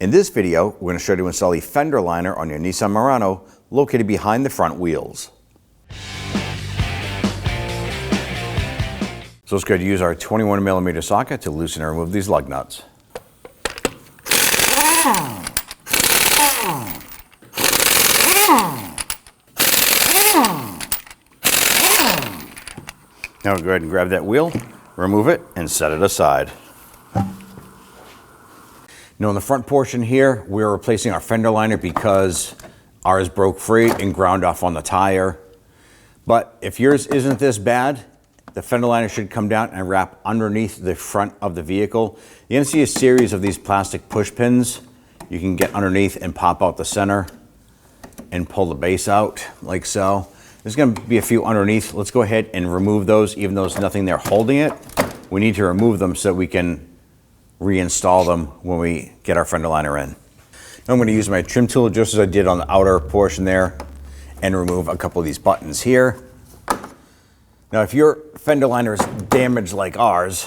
In this video, we're going to show you how to install a fender liner on your Nissan Murano located behind the front wheels. So let's go ahead and use our 21mm socket to loosen and remove these lug nuts. Now we'll go ahead and grab that wheel, remove it, and set it aside. Now in the front portion here, we're replacing our fender liner because ours broke free and ground off on the tire. But if yours isn't this bad, the fender liner should come down and wrap underneath the front of the vehicle. You're gonna see a series of these plastic push pins. You can get underneath and pop out the center and pull the base out like so. There's gonna be a few underneath. Let's go ahead and remove those, even though there's nothing there holding it. We need to remove them so we can reinstall them when we get our fender liner in. Now I'm going to use my trim tool just as I did on the outer portion there and remove a couple of these buttons here. Now if your fender liner is damaged like ours,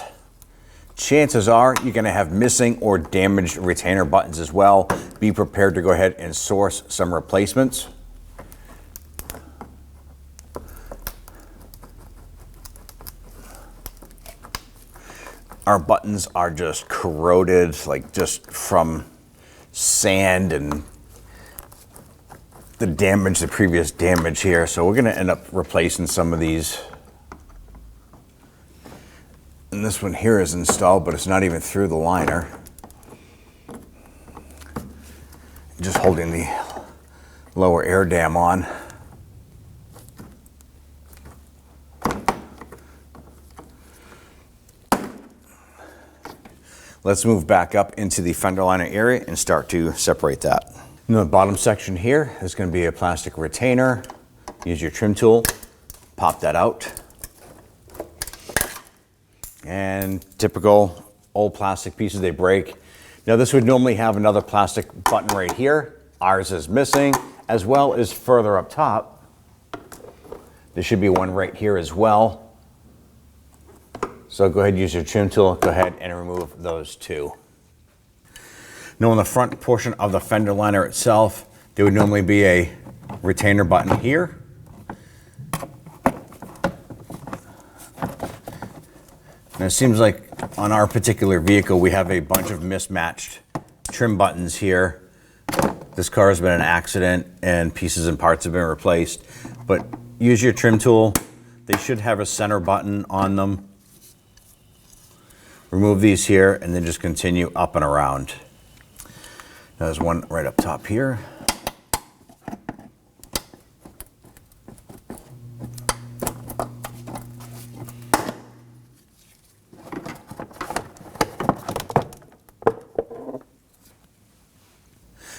chances are you're going to have missing or damaged retainer buttons as well. Be prepared to go ahead and source some replacements. Our buttons are just corroded, like just from sand and the previous damage here. So we're gonna end up replacing some of these. And this one here is installed, but it's not even through the liner. Just holding the lower air dam on. Let's move back up into the fender liner area and start to separate that. In the bottom section here is going to be a plastic retainer. Use your trim tool, pop that out. And typical old plastic pieces, they break. Now this would normally have another plastic button right here. Ours is missing, as well as further up top. There should be one right here as well. So go ahead and use your trim tool, go ahead and remove those two. Now on the front portion of the fender liner itself, there would normally be a retainer button here. And it seems like on our particular vehicle, we have a bunch of mismatched trim buttons here. This car has been an accident and pieces and parts have been replaced, but use your trim tool. They should have a center button on them. Remove these here and then just continue up and around. Now there's one right up top here.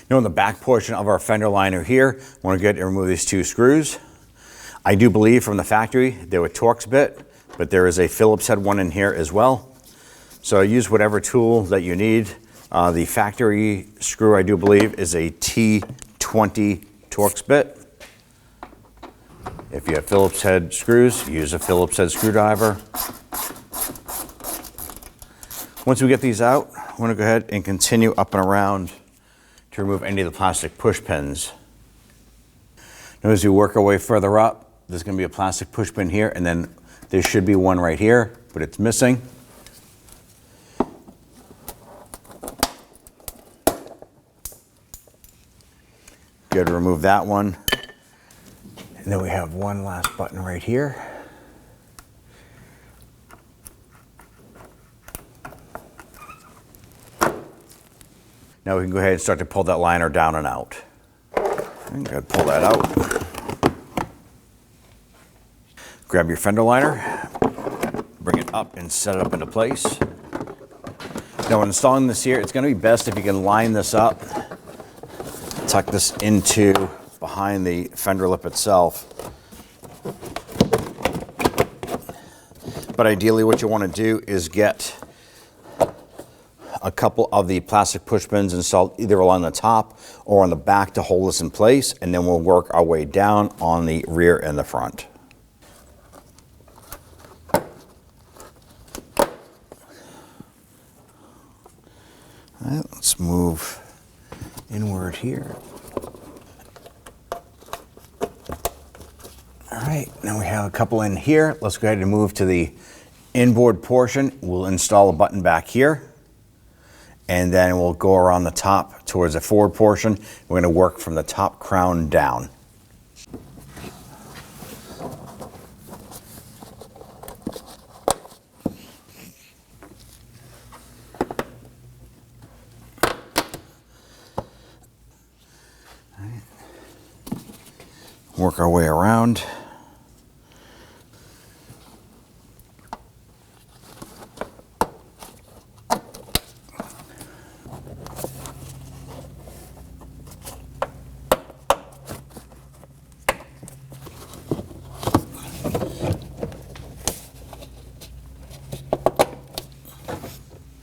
Now on the back portion of our fender liner here, I want to get and remove these two screws. I do believe from the factory they were Torx bit, but there is a Phillips head one in here as well. So use whatever tool that you need. The factory screw, I do believe, is a T20 Torx bit. If you have Phillips head screws, use a Phillips head screwdriver. Once we get these out, I want to go ahead and continue up and around to remove any of the plastic push pins. Now as you work our way further up, there's going to be a plastic push pin here, and then there should be one right here, but it's missing. Good, remove that one. And then we have one last button right here. Now we can go ahead and start to pull that liner down and out. I'm going to pull that out. Grab your fender liner, bring it up and set it up into place. Now when installing this here, it's going to be best if you can line this up. Tuck this into behind the fender lip itself. But ideally what you want to do is get a couple of the plastic push pins installed either along the top or on the back to hold this in place, and then we'll work our way down on the rear and the front. All right, let's move inward here. All right, now we have a couple in here. Let's go ahead and move to the inboard portion. We'll install a button back here, and then we'll go around the top towards the forward portion. We're going to work from the top crown down. Work our way around.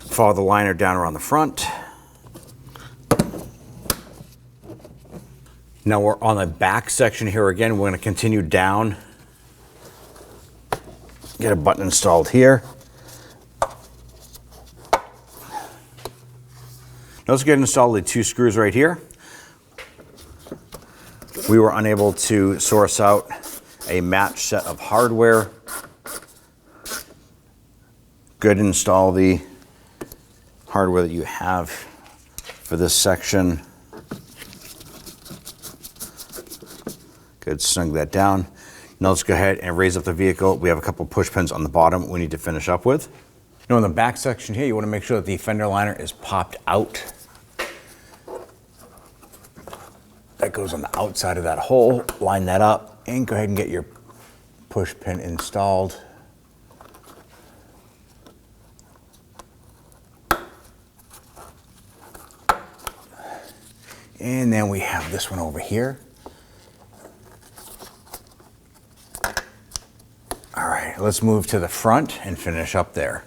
Follow the liner down around the front. Now we're on the back section here again. We're going to continue down. Get a button installed here. Now let's get installed the 2 screws right here. We were unable to source out a match set of hardware. Good to install the hardware that you have for this section. Good, snug that down. Now let's go ahead and raise up the vehicle. We have a couple push pins on the bottom we need to finish up with. Now in the back section here, you want to make sure that the fender liner is popped out. That goes on the outside of that hole. Line that up and go ahead and get your push pin installed. And then we have this one over here. All right, let's move to the front and finish up there.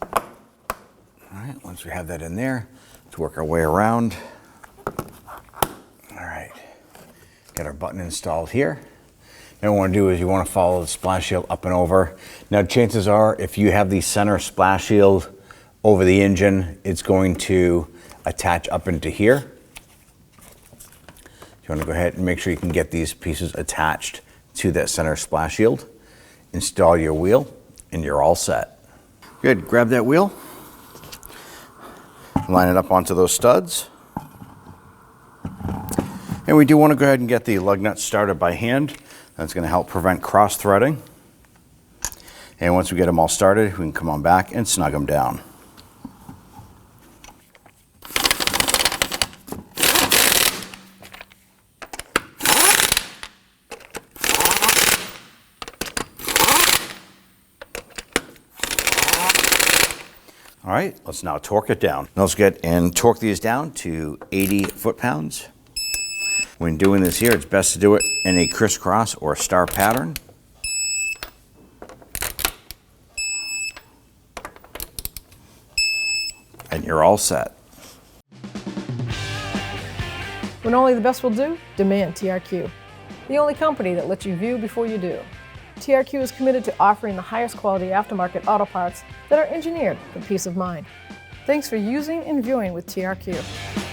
All right, once we have that in there, let's work our way around. All right, get our button installed here. Now what you want to do is you want to follow the splash shield up and over. Now chances are if you have the center splash shield over the engine, it's going to attach up into here. You want to go ahead and make sure you can get these pieces attached to that center splash shield. Install your wheel and you're all set. Good, grab that wheel, line it up onto those studs. And we do want to go ahead and get the lug nuts started by hand. That's going to help prevent cross threading. And once we get them all started, we can come on back and snug them down. All right, let's now torque it down. Now let's get and torque these down to 80 foot-pounds. When doing this here, it's best to do it in a crisscross or star pattern. And you're all set. When only the best will do, demand TRQ. The only company that lets you view before you do. TRQ is committed to offering the highest quality aftermarket auto parts that are engineered for peace of mind. Thanks for using and viewing with TRQ.